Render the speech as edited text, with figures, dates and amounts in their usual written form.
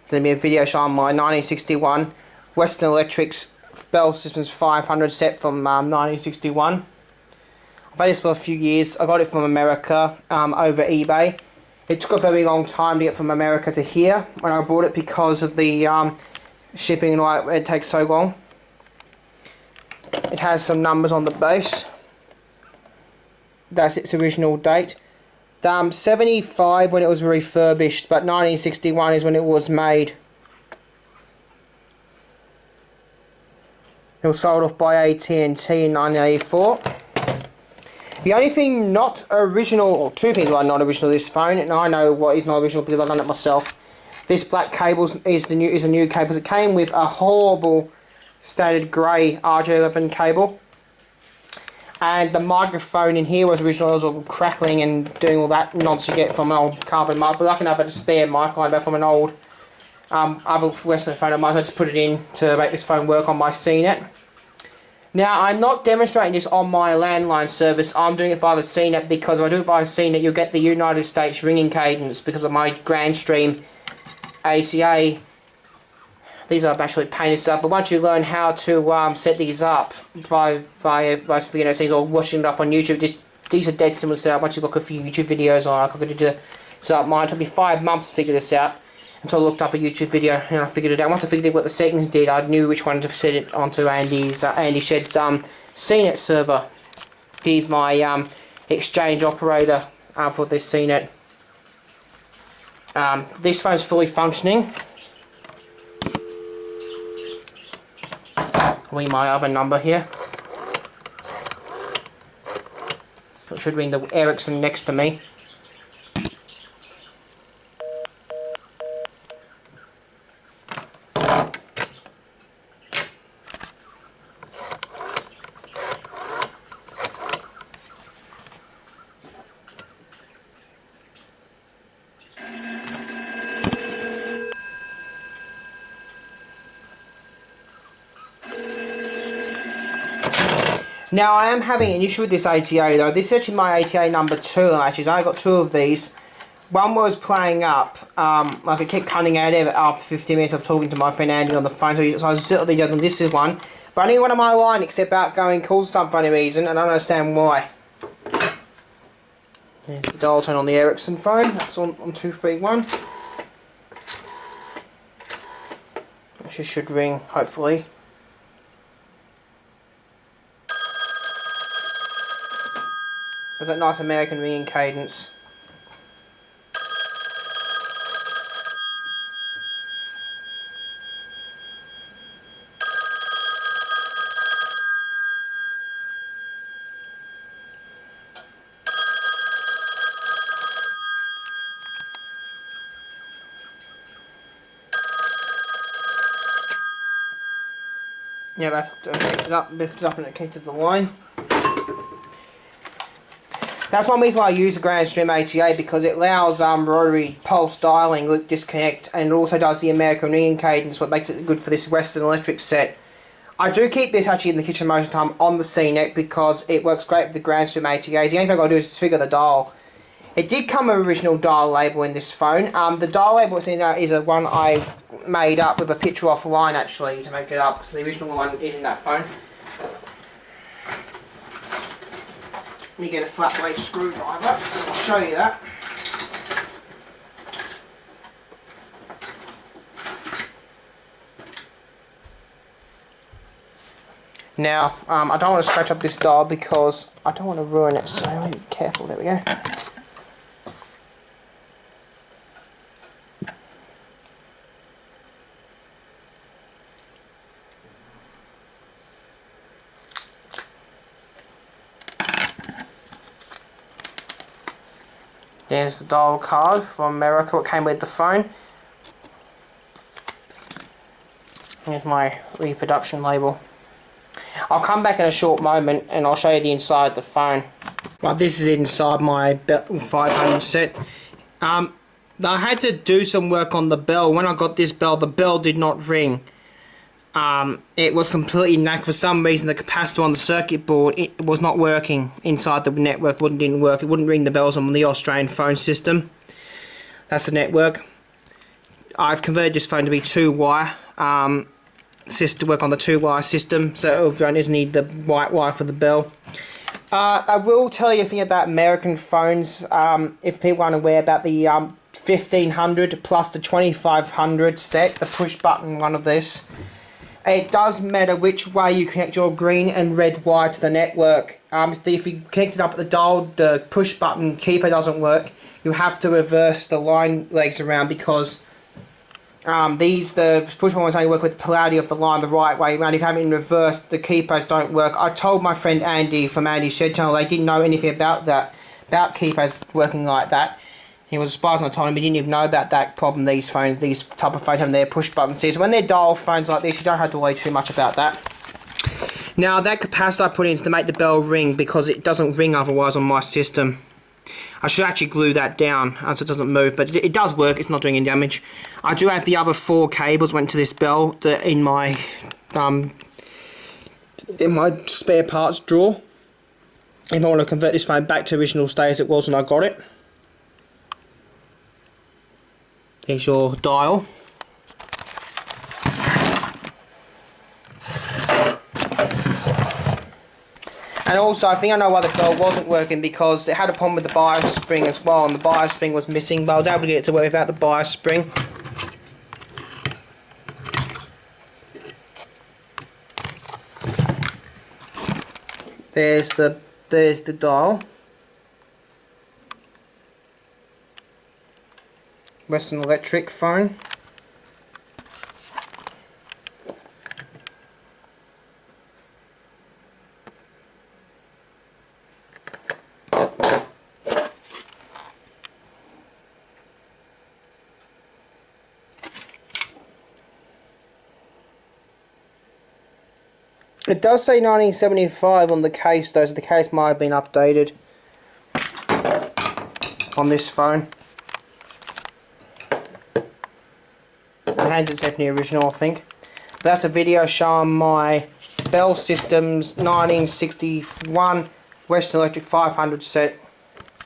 There'll be a video showing my 1961 Western Electrics Bell Systems 500 set from 1961. I've had this for a few years. I got it from America over eBay. It took a very long time to get from America to here when I bought it because of the shipping and why it takes so long. It has some numbers on the base. That's its original date. 75 when it was refurbished, but 1961 is when it was made. It was sold off by AT&T in 1984. The only thing not original, or two things are not original to this phone, and I know what is not original because I've done it myself. This black cable is a new cable. It came with a horrible standard grey RJ11 cable. And the microphone in here was original. It was all crackling and doing all that nonsense you get from an old carbon mic. But I can have a spare mic line back from an old other Western phone of mine. So I just put it in to make this phone work on my CNET. Now, I'm not demonstrating this on my landline service. I'm doing it via the CNET because if I do it via CNET, you'll get the United States ringing cadence because of my Grandstream ATA. These are actually painted up, but once you learn how to set these up by things or watching it up on YouTube, these are dead similar setup. Once you look a few YouTube videos on, I'm going to set up mine. It took me 5 months to figure this out until I looked up a YouTube video and I figured it out. Once I figured out what the settings did, I knew which one to set it onto Andy Shed's CNET server. He's my exchange operator for this CNET. This phone's fully functioning. Ring my other number here. It should ring the Ericsson next to me. Now I am having an issue with this ATA though. This is actually my ATA number 2 actually. I got 2 of these. One was playing up, like it kept cutting out after 15 minutes of talking to my friend Andy on the phone, so I was certainly judging this is one. But I didn't want my line except outgoing calls for some funny reason, and I don't understand why. There's the dial tone on the Ericsson phone, that's on 231. It should ring, hopefully. There's that nice American ringing cadence. Yeah, that's lifted up and it connected the line. That's one reason why I use the Grandstream ATA, because it allows rotary pulse dialing, loop disconnect, and it also does the American ringing cadence, what makes it good for this Western Electric set. I do keep this actually in the kitchen most of the time on the CNET because it works great with the Grandstream ATAs. The only thing I've got to do is just figure the dial. It did come with an original dial label in this phone. The dial label it's in there is a one I made up with a picture offline actually to make it up. So the original one is in that phone. Let me get a flat blade screwdriver, I'll show you that. Now, I don't want to scratch up this dial because I don't want to ruin it, so I'm be careful, there we go. There's the dial card from America, what came with the phone. Here's my reproduction label. I'll come back in a short moment and I'll show you the inside of the phone. Right, this is inside my 500 set. I had to do some work on the bell. When I got this bell, the bell did not ring. It was completely knackered. For some reason, the capacitor on the circuit board, it was not working inside the network. Didn't work. It wouldn't ring the bells on the Australian phone system. That's the network. I've converted this phone to be 2-wire. To work on the 2-wire system, so it doesn't need the white wire for the bell. I will tell you a thing about American phones. If people aren't aware about the 1500 plus the 2500 set, the push button one of this. It does matter which way you connect your green and red wire to the network. If you connect it up at the dial, the push button keeper doesn't work. You have to reverse the line legs around because the push ones only work with the polarity of the line the right way around. If you have it in reverse, the keepers don't work. I told my friend Andy from Andy's Shed Channel, they didn't know anything about that, about keepers working like that. He was surprised when I told him he didn't even know about that problem. These type of phones have their push button seats. When they're dial phones like this, you don't have to worry too much about that. Now that capacitor I put in is to make the bell ring because it doesn't ring otherwise on my system. I should actually glue that down so it doesn't move, but it does work. It's not doing any damage. I do have the other 4 cables went to this bell in my spare parts drawer. If I want to convert this phone back to original state as it was when I got it. Here's your dial. And also, I think I know why the bell wasn't working, because it had a problem with the bias spring as well, and the bias spring was missing, but I was able to get it to work without the bias spring. There's the dial. Western Electric phone. It does say 1975 on the case though, so the case might have been updated on this phone. The handset's definitely original, I think. But that's a video showing my Bell Systems 1961 Western Electric 500 set.